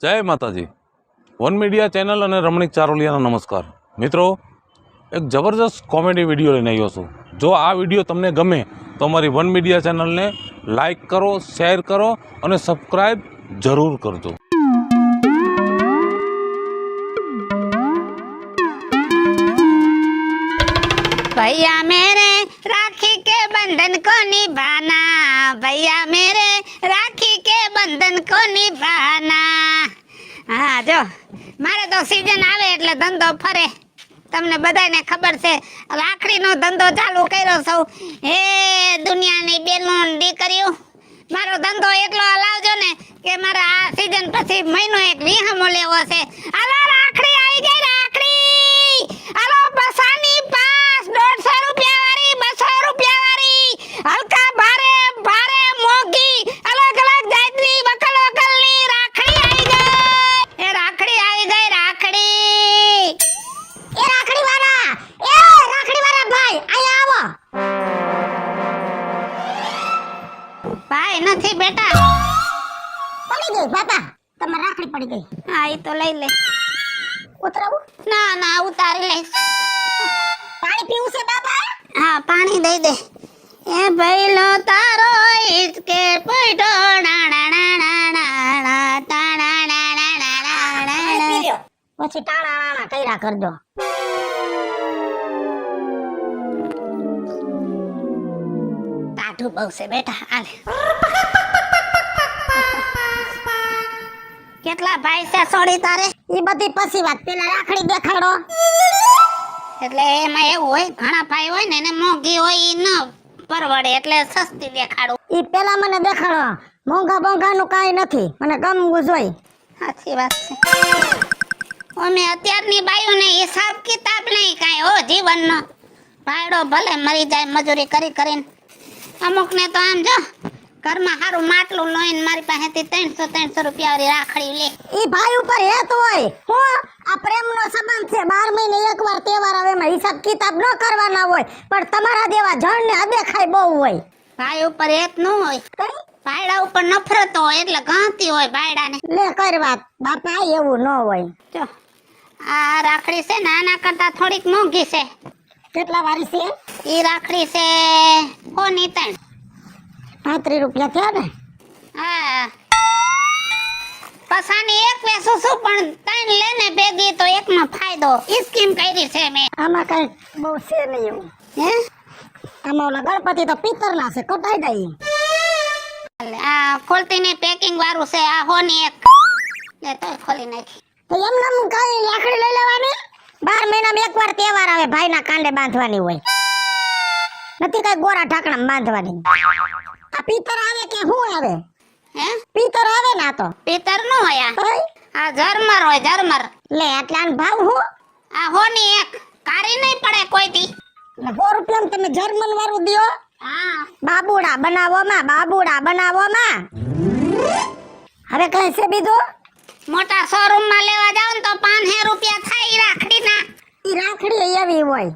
જય માતાજી. One media channel અને રમણીક ચારોલિયાના નમસ્કાર મિત્રો. એક જબરજસ્ત કોમેડી વિડીયો લઈને આવ્યો છું. જો આ વિડીયો તમને ગમે તો અમારી વન મીડિયા ચેનલને લાઈક કરો, શેર કરો અને સબસ્ક્રાઈબ જરૂર કરજો. भैया मेरे राखी के बंधन को निभाना, भैया मेरे राखी के बंधन को निभाना. હા જો મારે તો સીઝન આવે એટલે ધંધો ફરે. તમને બધાને ખબર છે, રાખડીનો ધંધો ચાલુ કર્યો સૌ. હે દુનિયાની બેનો દીકરીઓ, મારો ધંધો એટલો હલાવજો ને કે મારા આ સીઝન પછી મહિનો એક વિહામો લેવો છે. હાલો રાખડી આવી ગઈ, રાખડી હાલો બસાની 150 રૂપિયા વાળી, 200 રૂપિયા વાળી, હલકા ભારે ભારે મોંઘી અલગ અલગ જાતની વકલ વકલની રાખડી આવી ગઈ. એ રાખડી આવી ગઈ, રાખડી. એ રાખડી વાળા ભાઈ અહીંયા આવો. ભાઈ નથી બેટા. પડી ગઈ બાપા, તમારી રાખડી પડી ગઈ. હા એ તો લઈ લે. ઉતરાવું? ના ઉતારી લઈશ. પાણી પીવું છે બાબા? હા પાણી દઈ દે. એ ભઈલો તારો ઇસકે પૈઠો પછી ટાણા કર્યા કરજો. ટાઢું બહુ છે બેટા. આલે કેટલા ભાઈ છે સોડી તારે? ઈ બધી પછી વાત, પેલા રાખડી દેખાડો. એટલે એમાં એવું હોય, ઘણા ભાઈ હોય ને એને મોંઘી હોય ઈ ન પરવડે એટલે સસ્તી દેખાડો. ઈ પેલા મને દેખાડો. મોંઘા નું કાઈ નથી, મને ગમવું જોઈએ. સાચી વાત છે. અમે અત્યારની બાયોને હિસાબ કિતાબ નહીં કાઈ હો જીવનનો. ભાઈડો ભલે મરી જાય મજૂરી કરી કરીને. અમુકને તો આમ જો ઘરમાં હારું માટલું લોઈને મારી પાસેથી 300 રૂપિયા વાળી રાખડી લે. ઈ ભાઈ ઉપર હેત હોય. હું આ પ્રેમનો સંબંધ છે, 12 મહિને એકવાર તહેવાર આવે, એમાં હિસાબ કિતાબ ન કરવાના હોય. પણ તમારા જેવા જણને અદેખાઈ બહુ હોય. ભાઈ ઉપર હેત ન હોય, ભાઈડા ઉપર નફરત હોય એટલે ગાંતી હોય ભાઈડાને. લે કર વાત બાપા, એવું ન હોય. જો આ રાખડી છે ને આના કરતા થોડીક મોંઘી છે. કેટલા વાળી છે? ઈ રાખડી છે 35 રૂપિયા થયા ને. હા પસાની એક વેસું છું પણ 3 લેને ભેગી તો એકમાં ફાયદો. ઈ સ્કીમ કરી છે મેં. આમાં કઈ બહુ છે નહીં એવું. હે આમાં ઓલા ગણપતિ તો પિત્તરના છે, કટાઈ જાય. આ ખોલતી ને પેકિંગ વાળું છે. આ હોની એક લે તો ખોલી નાખી. તો એમને હું કઈ રાખડી લઈ લેવાની. 12 મહિનામાં એકવાર તહેવાર આવે, ભાઈના કાંડે બાંધવાની હોય. નથી કઈ ગોરા ઢાકણા બાંધવાની. આ પિત્તર આવે કે શું આવે? હે પિત્તર આવે ના તો પિત્તર નો હોય. આ જરમર હોય, જરમર. લે એટલે આન ભાવ હું? આ હોની એક કારી નહીં પડે કોઈ દી. 100 રૂપિયામાં તમે જર્મન વાળું દિયો. હા બાબુડા બનાવોમાં. હવે કઈ છે બીજું? મોટા શોરૂમ માં લેવા જાવ ને તો 500 રૂપિયા થાય ઈ રાખડીના. ઈ રાખડી એવી હોય,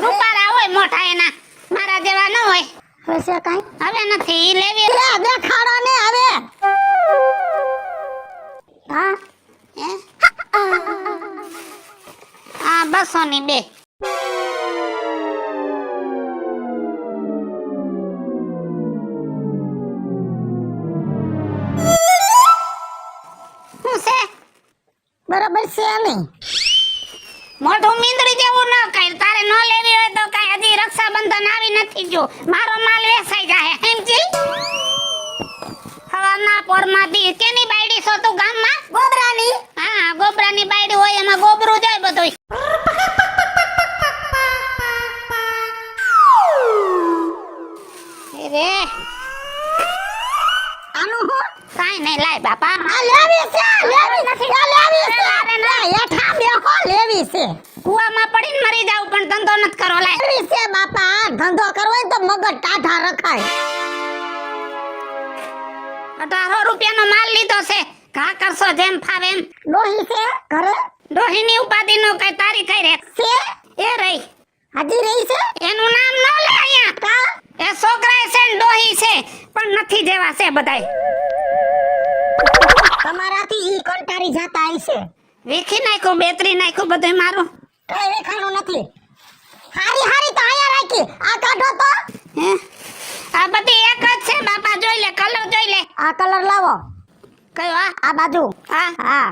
રૂપારા હોય મોટા એના, મારા જેવા ન હોય. હશે કાઈ? હવે નથી ઈ લેવી. લે દેખાડો ને હવે. હા હે આ 200 ની 2. બરાબર છે નહીં? મોઢું મીંદડી જેવું ન કર. તારે ન લેવી હોય તો કઈ હજી રક્ષાબંધન આવી નથી જો, મારો માલ વેચાઈ જાય. સમજી? હવાના પોરમાં દી કેની બાયડી છો તું ગામમાં? ગોબરાની. હા ગોબરાની બાયડી હોય, એમાં ગોબરું જાય બધું. રે આનું હું કાઈ નહીં. લાય બાપા, આ લેવી છે. લેવી નથી, આ લેવી છે. અરે ના હેઠા બેહો, લેવી છે. કુવામાં પડીને મરી જાવ પણ ધંધો નત કરો. લાય લેવી છે બાપા. ધંધો કરવો હોય તો મગજ ટાઢા રખાય. 18 રૂપિયાનો માલ લીધો છે. ઘા કરશો જેમ ફાવે એમ. ડોહી છે ઘરે? ડોહીની ઉપાધિનો કઈ તારી કઈ રે છે? એ રહી હજી રહી છે. એનું નામ ન લે અહીંયા. કા એ છોકરા છે ને ડોહી છે પણ નથી જેવા છે બધાય. તમારાથી ઈ કંટારી જાતા હશે. વીખી નાખ્યું, બેતરી નાખ્યું બધું મારું. કઈ વેખાણું નથી. હારી તો આયા રાખી. આ કાઢો તો. હે? આ બધી એક જ છે બાપા, જોઈ લે, કલર જોઈ લે. આ કલર લાવો. કયો આ બાજુ? હા.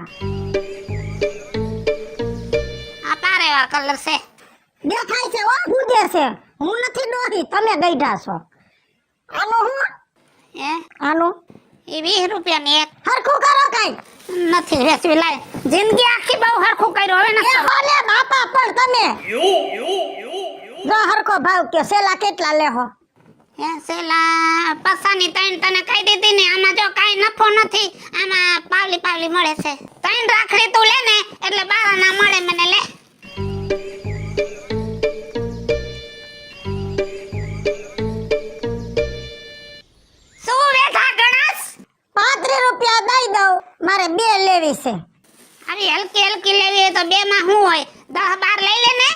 આ પારેવા કલર છે. દેખાય છે, ઓ ગુજે છે. હું નથી ડોહી, તમે ગઈઢા છો. આનું હું? હે? આનું? ઈ 20 રૂપિયાની એક. હરખું કરો કઈ. નથી વેચવી લાય. જિંદગી આખી બહુ હરખું કર્યો હવે નથી. ઓલે બાપા પણ તમે. જો હરખો ભાવ કે સેલા કેટલા લેહો? હે સેલા પસાની ત્રણ તને કહી દીધી ને. આમાં જો કાઈ નફો નથી. આમાં પાવલી મળે છે. ત્રણ રાખડી તું લે ને એટલે 12 ના મળે મને લે. શું વેઠા ગણસ? 35 રૂપિયા દઈ દઉં. મારે 2 લેવી છે. આવી હલકી લેવી હોય તો 2 માં શું હોય? 10-12 લઈ લે ને.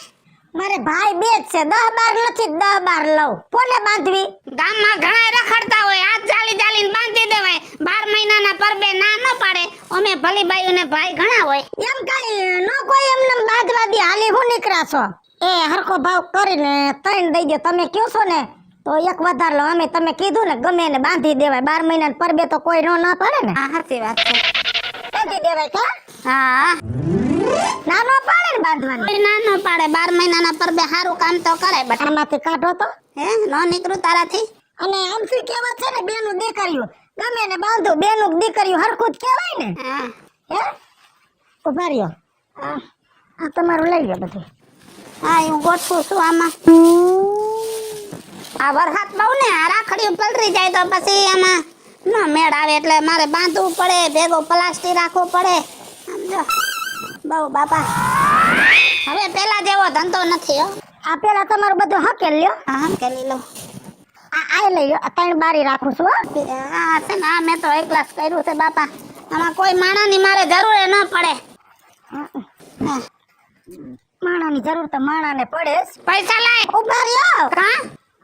મારે ભાઈ 2 જ છે. 10-12 નથી, 10-12 લઉં. કોને બાંધવી? ગામમાં ઘણા રખડતા હોય, હાથ જાલીને બાંધી દેવાય. 12 મહિનાના પરબે ના ન પાડે. અમે ભલી બાયુને ભાઈ ઘણા હોય. એમ કઈ નો કોઈ એમને બાંધવા દે. હાલી હું નીકળ્યા છો? એ હરખો ભાવ કરીને 3 દઈ દો. તમે કહો છો ને તો એક વધાર લો. અમે તમે કીધું ને ગમે એને બાંધી દેવાય. 12 મહિનાના પરબે તો કોઈ નો ના પાડે ને. હા સાચી વાત છે. બાંધી દેવાય કે? હા. નાનો પાડે ને બાંધવાનું. કોઈ નાનો પાડે. 12 મહિનાના પરબે સારું કામ તો કરે. બટ આમાંથી કાઢો તો. હે નો નીકળું તારાથી. અને આમ શું કહેવત છે ને, બેનું દીકરીયું ગમે ને બાંધો. બેનું દીકરીયું હરખું જ કહેવાય ને. હે ઉભા રહ્યો. આ તમારું લઈ લો બધું. હા હું ગોઠવું છું આમાં. આ વરસાદ બહુ ને, આ રાખડીઓ પલરી જાય તો પછી આમાં ન મેળ આવે. એટલે મારે બાંધવું પડે, ભેગો પ્લાસ્ટિક રાખવું પડે. સમજો બહુ બાપા. હવે પેલા જેવો ધંધો નથી હો. આ પેલા તમારું બધું હકેલી લ્યો. હા હકેલી લો. આ લઈ લો. 3 બારી રાખું છું. હા છે ને, આ મેં તો એક ગ્લાસ કર્યું છે બાપા. આમાં કોઈ માણાની મારે જરૂર ન પડે. માણાની જરૂર તો માણાને પડે. પૈસા લાય. ઉભા રહ્યો. હા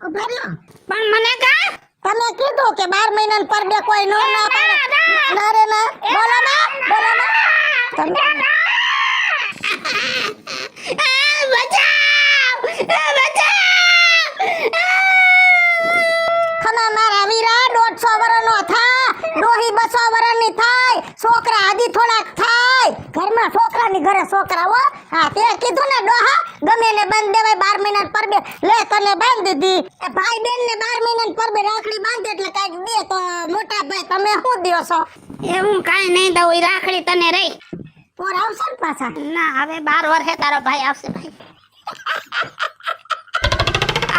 ઉભા રહ્યો. પણ મને કા તમે કીધું કે 12 મહિના પર બે કોઈ નો ના પાડે. ના રે ના. બોલો ના. તમે ખમા મારા વીરા 150 વર્ષનો થા. ડોહી 200 વર્ષની થાય. છોકરા હજી થોડાક થાય. ઘરમાં છોકરાની ઘરે છોકરા હો. હા તે કીધું ને ડોહા ગમે ને બંધ દેવાય 12 મહિના પરબે. લે તને બાંધી દીધી. એ ભાઈ બેન ને 12 મહિના પરબે રાખડી બાંધે એટલે કાઈ દે તો મોટા ભાઈ તમે શું દ્યો છો? એ હું કાઈ નહીં દઉં. ઈ રાખડી તને રહી. પોર આવશે ને પાછા? ના હવે 12 વર્ષે તારો ભાઈ આવશે ભાઈ.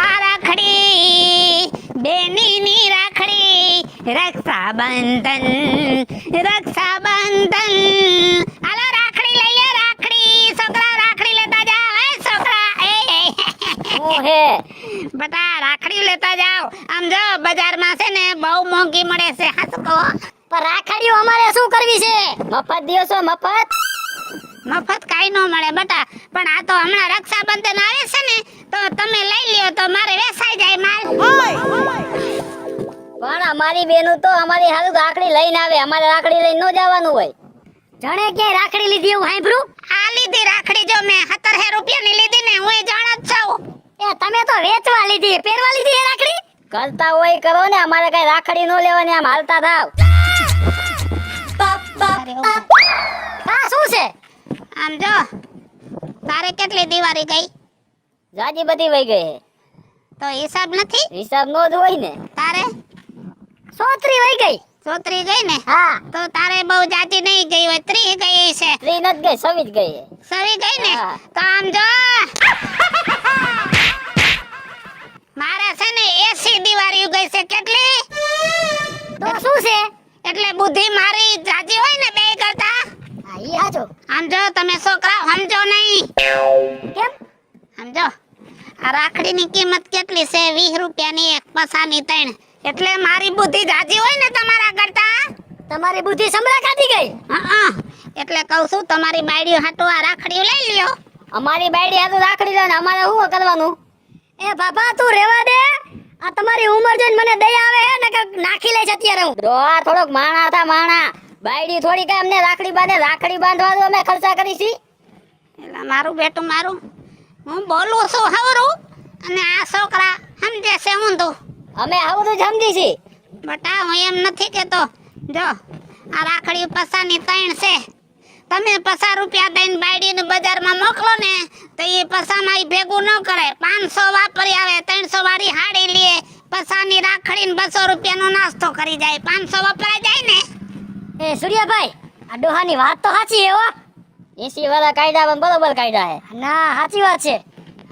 આ રાખડી બેનીની રાખડી રક્ષાબંધન હાલો રાખડી લઈ લે. રાખડી છોકરા રાખડી લેતા જાઓ. એ છોકરા એ બટા રાખડી લેતા જાઓ. આમ જો બજારમાં છે ને બહુ મોંઘી મળે છે. હાથ કહો પણ રાખડીઓ અમારે શું કરવી છે? મફત દિવસો મફત કાઈ નો મળે બટા. પણ આ તો હમણાં રક્ષાબંધન આવે છે ને તો તમે લઈ લ્યો તો મારે વેસાઈ જાય માલ. પણ અમારી બેનું તો અમારી હાલ રાખડી લઈને આવે. અમારે રાખડી લઈને ન જવાનું હોય. જણે ક્યાંય રાખડી લીધી એવું સાંભળ્યું? આ લીધી રાખડી જો મેં 17 રૂપિયાની લીધી ને. હું જાણ જ છું. એ તમે તો વેચવા લીધી, પહેરવા લીધી એ રાખડી? કરતા હોય કરો ને. અમારે કઈ રાખડી ન લેવાની. આમ હાલતા થાવ. આ શું છે? આમ જો તારે કેટલી દિવાળી ગઈ? જાજી બધી વઈ ગઈ. તો હિસાબ નથી? હિસાબ નો જ હોય ને. તારે 34 વઈ ગઈ. 34 ગઈ ને? હા. તો તારે બહુ જાજી નહીં ગઈ હોય. 30 ગઈ છે. 30 નથી ગઈ, 26 ગઈ. સવી ગઈ ને? હા. તો આમ જો મારે છે ને 80 દિવાળી ગઈ છે. કેટલી? તો શું છે? એટલે બુદ્ધિ મારી જાજી હોય ને બે કરતા. હા ઈ હાચો. આમ જો તમે છોકરા સમજો નહીં. કેમ? સમજો આ રાખડીની કિંમત કેટલી છે? 20 રૂપિયાની એક, પસાની 3. એટલે મારી બુદ્ધિ જાજી હોય ને તમારા કરતા. તમારી બુદ્ધિ સમરા કાઢી ગઈ. હા એટલે કહું છું તમારી બાયડી હાટુ આ રાખડી લઈ લ્યો. અમારી બાયડી હાટુ રાખડી લે ને અમારે શું કરવાનું? એ બાબા તું રેવા દે. આ તમારી ઉંમર જોઈને મને દયા આવે હે ને કે નાખી લે છે અત્યારે હું. ડોહા થોડોક માણા થા માણા. બાયડી થોડી કઈ અમને રાખડી બાંધવા દો, અમે ખર્ચા કરીશી. એટલે મારું બેટું મારું, હું બોલું છું હવરું અને આ છોકરા સમજે છે ઊંધું. અમે આવું તો સમજી છી. બટા હું એમ નથી કેતો, જો આ રાખડી પસાની 3 છે. તમે 50 રૂપિયા દઈને બાયડીને બજારમાં મોકલો ને તો એ પસામાં ભેગું ન કરે. 500 વાપરી આવે, 300 વાળી હાડી લે, પસાની રાખડીને 200 રૂપિયાનો નાસ્તો કરી જાય, 500 વપરાઈ જાય ને. એ સૂર્યાભાઈ, આ ડોહાની વાત તો સાચી હે હો. 80 વાળા કાયદા પણ બરોબર કાયદા હે. ના સાચી વાત છે.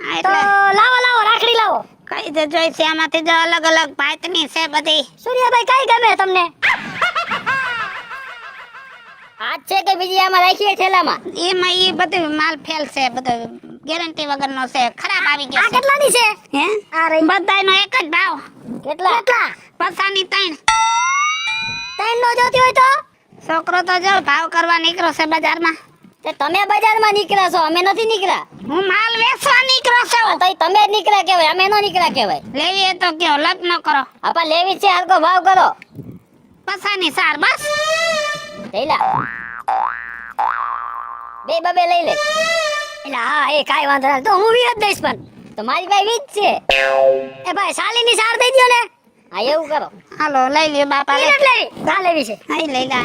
હા, તો એટલે લાવો રાખડી લાવો. કઈ દે જોઈ છે આમાંથી, જો અલગ અલગ ભાતની છે બધી. સૂર્યાભાઈ કઈ ગમે તમને? આજ છે કે બીજી આમાં રાખીએ ઠેલામાં? એમાં ઈ બધું માલ ફેલ છે, બધો ગેરંટી વગરનો છે, ખરાબ આવી ગયો આ છે. કેટલાની છે? હે આ રહી. બધાયનો એક જ ભાવ, કેટલા? પસાની 3. 3 નો જોતી હોય તો છોકરો તો જો ભાવ કરવા નીકળ્યો છે બજારમાં. તે તમે બજારમાં નીકળ્યા છો, અમે નથી નીકળ્યા. હું માલ વેચવા નીકળ્યો છું. આ તો ઈ તમે જ નીકળ્યા કહેવાય, અમે નો નીકળ્યા કહેવાય. લેવી એ તો કયો, લપ ન કરો. આપા લેવી છે, હરકો ભાવ કરો. પસાની 4 બસ. લઈલા બે બબે લઈ લે. એટલે હા, એ કાઈ વાંધો નથી, તો હું વી જ દઈશ. પણ તમારી પાસે વીજ છે. એ ભાઈ સાલીની સાર દઈ દ્યો ને. હા એવું કરો. હાલો લઈ લ્યો બાપા. ઈ નથી લેવી, ના લેવી છે. હા લઈ લે.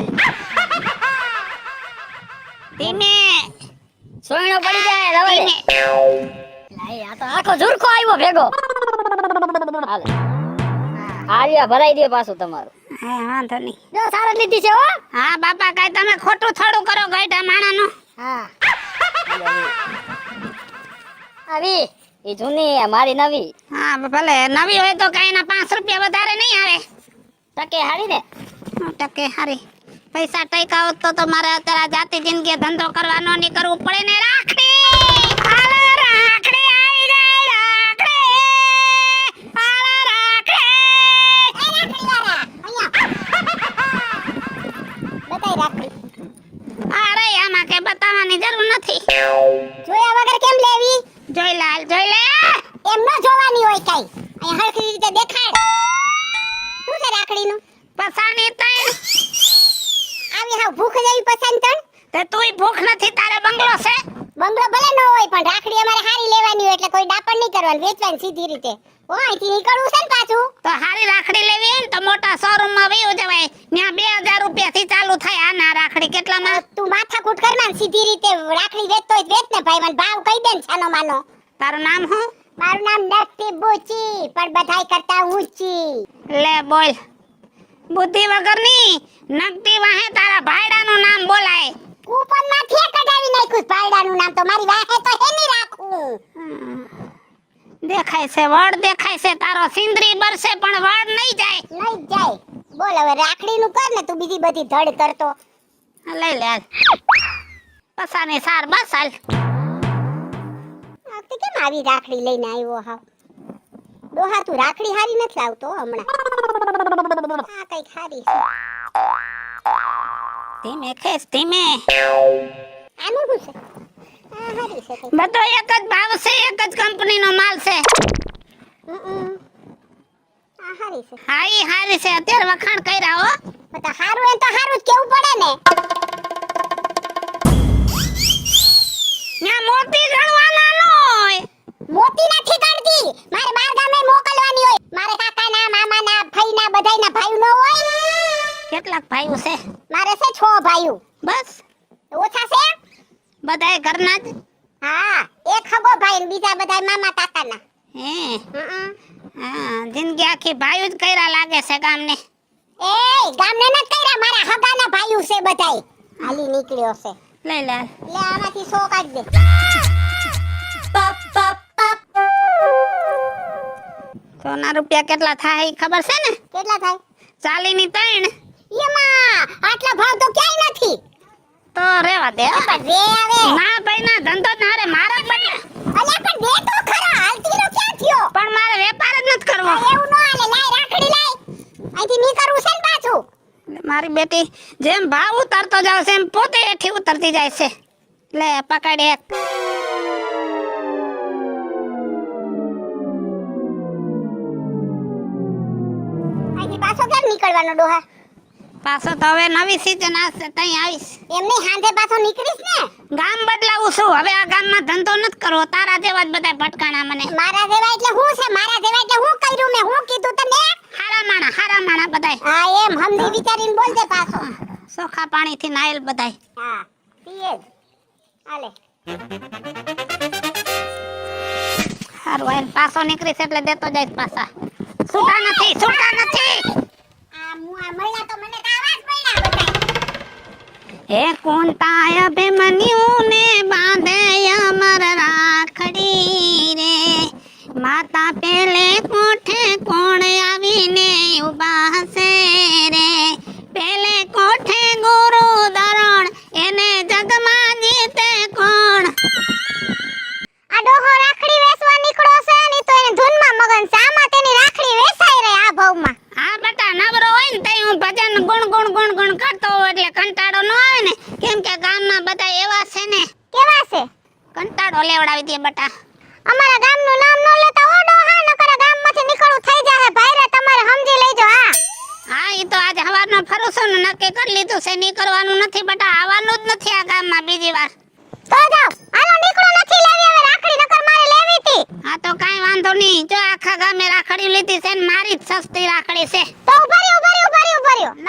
ધીમે સોયણો પડી જાય રવડે. ધીમે. લાઈ, આ તો આખો ઝુરખો આવ્યો ભેગો. હાલે આર્યા ભરાઈ દે પાછું તમારું. હા વાંધો નહીં. જો સાર જ લીધી છે હો. હા બાપા, કાઈ તમે ખોટું થોડું કરો ગઈઢા માણાનું. હા આવી એ જૂની મારી નવી. હા ભલે નવી હોય તો કાઈ ના 5 રૂપિયા વધારે નહીં આવે. ટકે હારી ને. ટકે હારી. પૈસા ટકા હોત તો મારે અત્યારે જાતિ જિંદગી ધંધો કરવાનો નહીં, કરવું પડે ને. રાખડી હાલો, રાખડી આવી ગઈ, રાખડી હાલો, રાખડી. અરે આમાં કે બતાવવાની જરૂર નથી. જોયા વગર કેમ લેવી? જોઈ લાલ, જોઈ લે. એમ ન જોવાની હોય કઈ. અહીંયા હરખી રીતે દેખાડ. શું છે રાખડીનું? પસાની 3. આવી હાવ ભૂખ જેવી પસંદ તણ. તે તુંય ભૂખ નથી, તારે બંગલો છે. બંગલો ભલે ન હોય પણ રાખડી અમારે હારી લેવાની હોય, એટલે કોઈ ડાપણ નહીં કરવાનું, વેચવાની સીધી રીતે. ઓ અહીંથી નીકળવું છે ને પાછું. તો હારી રાખડી લેવી હોય ને તો મોટા શોરૂમ માં વયું જવાય. ત્યાં 2000 રૂપિયા થી ચાલુ થાય. આના રાખડી કેટલામાં? તું માથાકૂટ કરમાં સીધી રીતે રાખડી વેચતો હોય તો વેચ ને ભાઈ, મને ભાવ કહી દે ને છાનો માનો. તારું નામ શું? મારું નામ નકટી બુચી, પણ બધાય કરતા ઊંચી. લે બોલ. બુદ્ધિ વગરની નકટી વાહે તારા ભાઈડાનું નામ બોલાય. કૂપન માંથી કઢાવી નાખ્યું ભાઈડાનું નામ, તો મારી વાહે તો હેની રાખું. દેખાય છે વડ, દેખાય છે તારો. સિંદરી બરસે પણ વડ નહીં જાય. લઈ જાય. બોલ હવે રાખડીનું કર ને, તું બીજી બધી ધડ કરતો. લઈ લે હાલ. પસાની 4 બસ હાલ. આ તે કેમ આવી રાખડી લઈને આવ્યો હાવ? ડોહા તું રાખડી હારી નથી લાવતો હમણાં. આ કઈ ખારી છે. ધીમે ખેસ, ધીમે. આનું શું છે? આ હારી છે કઈ. બધો એક જ ભાવ છે, એક જ કંપનીનો માલ છે. આ હારી છે. હા ઈ હારી છે, અત્યારે વખાણ કર્યા હો. બતા હારું એ તો હારું જ કેવું પડે ને. ત્યાં મોતી ગણવાના ન હોય. મોતી નથી કરતી, મારે બાર ગામે મોકલવાની હોય. મારે કાકાના, મામાના, ફઈના, બધાયના ભાઈ ન હોય. કેટલાક ભાઈઓ છે? મારે છે 6 ભાઈઓ. બસ ઓછા છે? બધાય ઘરના જ. હા, એક હગો ભાઈ ને બીજા બધાય મામા કાકાના. હે હા, જિંદગી આખી ભાઈઓ જ કર્યા લાગે છે ગામને. એ ગામને ન કર્યા, મારા હગાના ભાઈઓ છે બધાય. હાલી નીકળ્યો છે. લઈ લે. લે આમાંથી 100 કાઢ દે. સોના રૂપિયા કેટલા થાય ઈ ખબર છે ને? કેટલા થાય? 40 ની 3. એમાં આટલા ભાવ તો ક્યાંય નથી. તો રેવા દે. પણ રે આવે. ના ભાઈ ના, ધંધો જ ના રે. મારા જ બને. અલ્યા પણ દે તો ખરા, હાલતીનો ક્યાં થયો? પણ મારે વેપાર જ નથી કરવો. એવું ન હાલે, લાય રાખડી લાય. અહીંથી નીકળવું છે ને પાછું. મારી બેટી જેમ ભાવ ઉતરતો જાવ છે એમ પોતે હેઠી ઉતરતી જાય છે. લે પકડ એક. અહીંથી પાછો કેમ નીકળવાનો ડોહા? પાછો તો હવે નવી સીઝન આવશે તઈ આવીશ. એમની હાંજે પાછો નીકળીશ ને. ગામ બદલાવું છું હવે આ ગામમાં ધંધો નથી કરવો તારા જેવા જ બધા ભટકાણા મને. મારા જેવા એટલે હું છે? મારા જેવા એટલે હું કર્યું મેં? હું કીધું તને? હારા માણા બધાય. હા એમ હમદી વિચારીને બોલજે પાછો. ચોખા પાણીથી નાયેલ બધાય. હા પીએ જ. હાલે. હારું આઈને પાછો નીકળીશ એટલે દેતો જઈશ પાછા. છૂટા નથી. આ મુઆ મળ્યા તો મને તો આવા જ મળ્યા બધાય. હે કોંતાય અભિમન્યુ ને બાંધે અમર રાખડી રે માતા પેલે કોઠે કોણ આવીને ઉભા હશે રે પેલે કોઠે ગુરુ દરણ એને જગમાં જીતે કોણ. આ ડોહો રાખડી વેચવા નીકળો છે ને તો એને ધૂનમાં મગન છે. આમાં તેની રાખડી વેચાઈ રહે આ ભાવમાં. આ બટા નવરો હોય ને તઈ હું ભજન ગુણ કરતો હોઉં એટલે કંટાળો ન આવે ને કેમ કે ગામમાં બધા એવા છે ને. કેવા છે? કંટાળો લેવડાવી દે બટા. અમારા ગામનું નામ ન લેતા ઓ ડોહા, નકર ગામમાંથી નીકળવું થઈ જાહે. ભાઈરા તમારે સમજી લેજો. હા ઈ તો આજે હવારનો ફરું છું ને નક્કી કરી લીધું છે નહીં કરવાનું નથી બટા આવવાનું જ નથી આ ગામમાં બીજી વાર. તો જાઓ હાલો નીકળો. નથી લેવી હવે રાખડી, નકર મારે લેવી હતી. હા તો કાઈ વાંધો નહીં જો આખા ગામે રાખડી લીધી છે ને મારી જ સસ્તી રાખડી છે. તો ઉભા રહ્યો.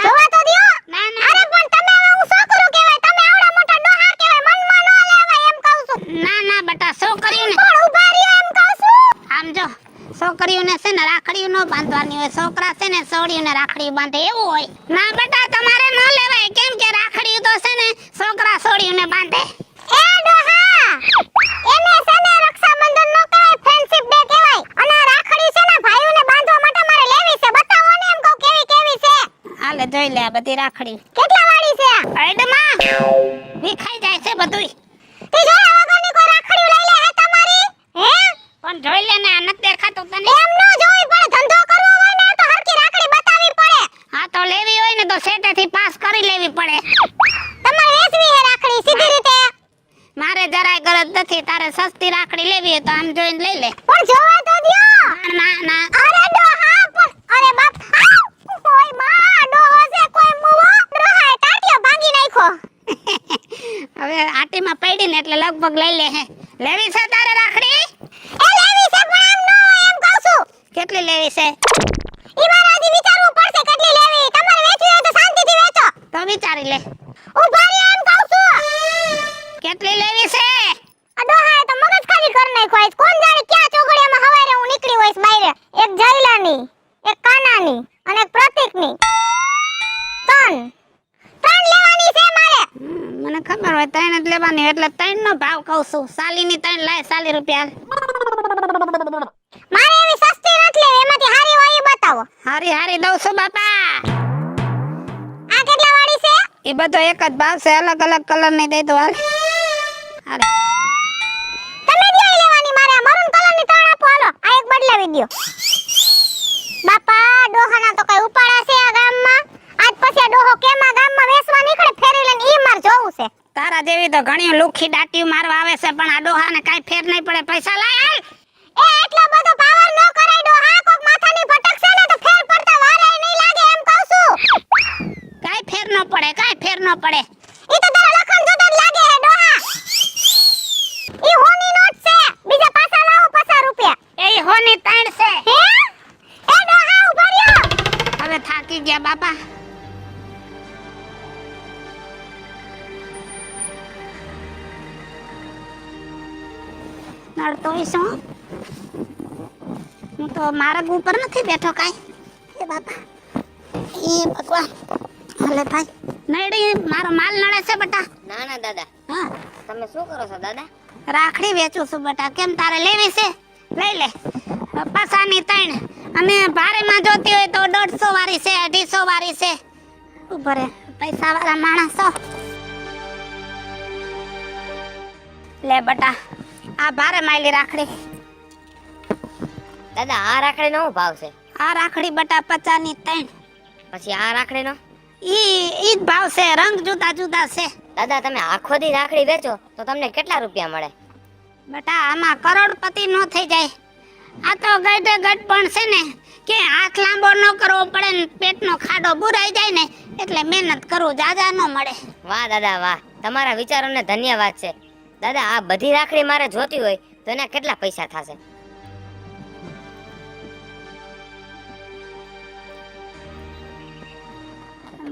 જોવા તો દ્યો. ના અરે પણ તમે હવે હું છોકરો કહેવાય, તમે આવડા મોટા ડોહા કહેવાય, મનમાં ન લેવાય એમ કહું છું. ના બટા છોકરીઓને પણ ઉભા રહ્યો એમ કહું છું. આમ જો છોકરીઓને છે ને રાખડીઓ ન બાંધવાની હોય, છોકરા છે ને સોડીઓને રાખડીઓ બાંધે એવું હોય. ના બટા તમારે ન લેવાય કેમ કે રાખડીઓ તો છે ને છોકરા સોડીઓને બાંધે. એ ડોહા એને છે ને રક્ષાબંધન નો કહેવાય, ફ્રેન્ડશિપ ડે કહેવાય. અને આ રાખડી છે ને ભાઈઓને બાંધવા માટે મારે લેવી છે. બતાવો ને એમ કહું કેવી છે. હાલે જોઈ લે આ બધી રાખડી કેટલા વાળી છે આ? અડમાં વિખાઈ જાય છે બધુંય. તે જોયા વગરની કોઈ રાખડી લઈ લે હે તમારી? હે? પણ જોઈ લે ને આ નથી દેખાતું તને? એમ નો જોઈ પડે. ધંધો કરવો હોય ને તો હરકી રાખડી બતાવવી પડે. હા તો લેવી હોય ને તો સેટેથી પાસ કરી લેવી પડે. તમારે વેચવી હે રાખડી સીધી રીતે? મારે જરાય ગરજ નથી. તારે સસ્તી રાખડી લેવી હોય તો આમ જોઈને લઈ લે. પણ જોવા તો દ્યો. ના અરે ડોહા પણ અરે બાપ કોઈ માં ડોહો છે કોઈ મુવો ડોહાએ ટાટિયો ભાંગી નાખ્યો. હવે આટીમાં પડી ને એટલે લગભગ લઈ લે હે. લેવી છે તારે રાખડી? એ લેવી છે પણ એમ નો હોય એમ કહું છું. કેટલી લેવી છે? ઈ મારે હજી વિચારવું પડશે કેટલી લેવી. તમારે વેચવી હોય તો શાંતિથી વેચો. તો વિચારી લે. ઉભા રહ્યો એમ કહું છું. કેટલી લેવી છે? આ ડોહાએ તો મગજ ખાલી કરી નાખ્યો. આજ કોણ જાણે ક્યાં ચોગડિયામાં હવારે હું નીકળી હોઈશ બહાર. એક જયલાની, એક કાનાની અને એક પ્રતીકની. ત્રણ લેવાની છે મારે. મને ખબર હોય ત્રણ જ લેવાની એટલે ત્રણ નો ભાવ કહું છું. સાલીની ત્રણ લાય 40 રૂપિયા. મારે એવી સસ્તી નથી લેવી. એમાંથી હારી હોય એ બતાવો. હારી દઉં છું બાપા. આ કેટલા વાળી છે? એ બધો એક જ ભાવ છે. અલગ અલગ કલર ની દઈ દો હાલ. હાલે તમે જ લેવાની. મારે આ મરૂન કલરની ત્રણ આપો હાલો. આ એક બદલાવી દ્યો. બાપા ડોહાના તો કઈ ઉપાડા છે આ ગામમાં. આજ પછી આ ડોહો કેમાં ગામમાં વેસવા નીકળે ફેરી લઈને ઈ માર જોવું છે. તારા જેવી તો ઘણી લુખી દાટીઓ મારવા આવે છે પણ આ ડોહાને કાઈ ફેર નહીં પડે. પૈસા લાય હાલ. એ એટલો બધો પાવર નો કરાય ડોહા. કોક માથાની ભટકશે ને તો ફેર પડતા વારે નહીં લાગે એમ કહું છું. કાઈ ફેર ન પડે. ઈ તો તારા લખન જોતા જ લાગે હે ડોહા. ઈ હોની નોટ છે. બીજા પાછા લાવો 50 રૂપિયા. એ હોની ત્રણ છે. હે? એ ડોહા ઉભા રહ્યો. હવે થાકી ગયા બાપા. નડતોય શું? હું તો માર્ગ ઉપર નથી બેઠો કાઈ. એ બાપા એ ભગવાન. હાલે ભાઈ નડી મારો માલ નડે છે બટા. ના દાદા, હા તમે શું કરો છો દાદા? રાખડી વેચું છું બટા. કેમ તારે લેવી છે? લઈ લે. પાસાની ત્રણ અને ભારેમાં જોતી હોય તો 150 વાળી છે, 250 વાળી છે. ઉભા રે પૈસા વાળા માણસો. લે બટા આ ભારે માયલી રાખડી. દાદા આ રાખડીનો શું ભાવ છે? આ રાખડી બટા 50 ની ત્રણ. પછી આ રાખડીનો? ઈ જ ભાવ છે. રંગ જુદા જુદા છે. દાદા તમે આખો દી રાખડી વેચો તો તમને કેટલા રૂપિયા મળે? બટા આમાં કરોડપતિ નો થઈ જાય. આ તો ગઈઢે ગઢ પણ છે ને કે હાથ લાંબો ન કરવો પડે ને પેટનો ખાડો બુરાઈ જાય ને એટલે મહેનત કરવું જાજા ન મળે. વાહ દાદા વાહ, તમારા વિચારોને ધન્યવાદ છે. દાદા આ બધી રાખડી મારે જોતી હોય તો એના કેટલા પૈસા થશે?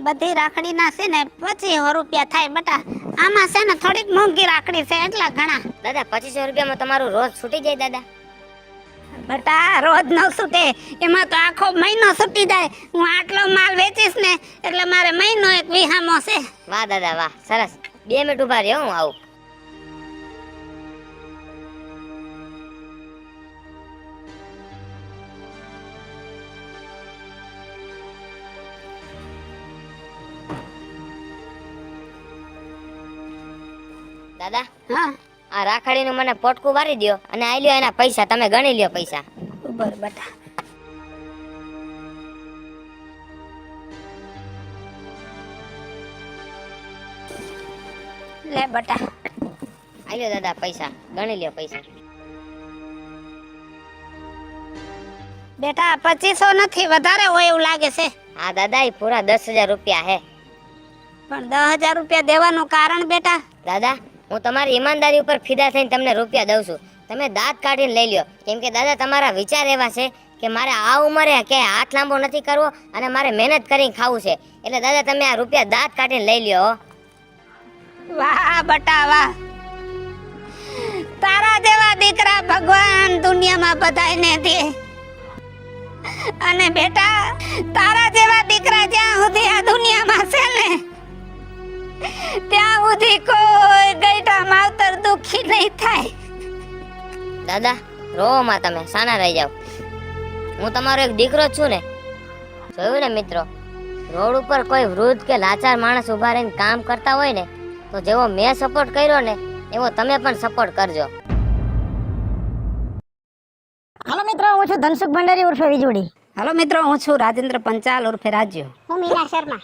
બધી રાખડીના છે ને 2500 રૂપિયા થાય બટા. આમાં છે ને થોડીક મોંઘી રાખડી છે એટલા ઘણા. દાદા 2500 રૂપિયામાં તમારું રોજ છૂટી જાય દાદા? બટા રોજ ન છૂટે, એમાં તો આખો મહિનો છૂટી જાય. હું આટલો માલ વેચીશ ને એટલે મારે મહિનો એક વિહામો છે. વાહ દાદા વાહ, સરસ. 2 મિનિટ ઉભા રહ્યો, હું આવું. દાદા હા આ રાખડીનું મને પોટકું વારી દ્યો અને આ લ્યો એના પૈસા, તમે ગણી લ્યો પૈસા. ઉભર બટા. લે બટા. આ લ્યો દાદા પૈસા, ગણી લ્યો પૈસા. બેટા 2500 નથી, વધારે હોય એવું લાગે છે. હા દાદા એ પૂરા 10,000 રૂપિયા હે. પણ 10,000 રૂપિયા દેવાનું કારણ બેટા? દાદા હું તમારી ઈમાનદારી ઉપર ફિદા થઈને તમને રૂપિયા દઉં છું. તમે દાંત કાઢીને લઈ લ્યો, કેમ કે દાદા તમારા વિચાર એવા છે કે મારે આ ઉંમરે કે હાથ લાંબો નથી કરવો અને મારે મહેનત કરીને ખાવું છે. એટલે દાદા તમે આ રૂપિયા દાંત કાઢીને લઈ લ્યો હો. વાહ બટા વાહ, તારા જેવા દીકરા ભગવાન દુનિયામાં બધાયને દે. અને બેટા તારા જેવા દીકરા જ્યાં સુધી આ દુનિયામાં છે ને ત્યાં સુધી કોઈ ગઈઢા માવતર દુખી નહીં થાય. દાદા રોવો માં, તમે સાના રહી જાઓ. હું તમારો એક દીકરો જ છું ને. જોયું ને મિત્રો, રોડ ઉપર કોઈ વૃદ્ધ કે લાચાર માણસ ઉભા રહીને કામ કરતા હોય ને તો જેવો મેં સપોર્ટ કર્યો ને એવો તમે પણ સપોર્ટ કરજો. હાલો મિત્રો, હું છું ધનસુખ ભંડારી ઉર્ફે વીજળી. હાલો મિત્રો, હું છું રાજેન્દ્ર પંચાલ ઉર્ફે રાજ્યો. હું મીના શર્મા.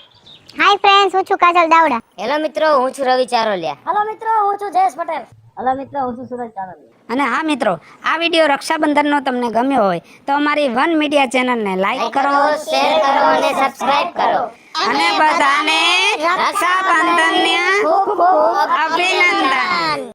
હાય ફ્રેન્ડ્સ, હું છું કાજલ દાવડા. હેલો મિત્રો, હું છું રવિ ચારોલિયા. હાલો મિત્રો, હું છું જયેશ પટેલ. હાલો મિત્રો, હું છું સુરજ ચાવડા. અને હા મિત્રો, આ વિડીયો રક્ષાબંધનનો તમને ગમ્યો હોય તો અમારી વન મીડિયા ચેનલને લાઈક કરો, શેર કરો અને સબસ્ક્રાઇબ કરો. અને બધાને રક્ષાબંધનના ખૂબ ખૂબ અભિનંદન.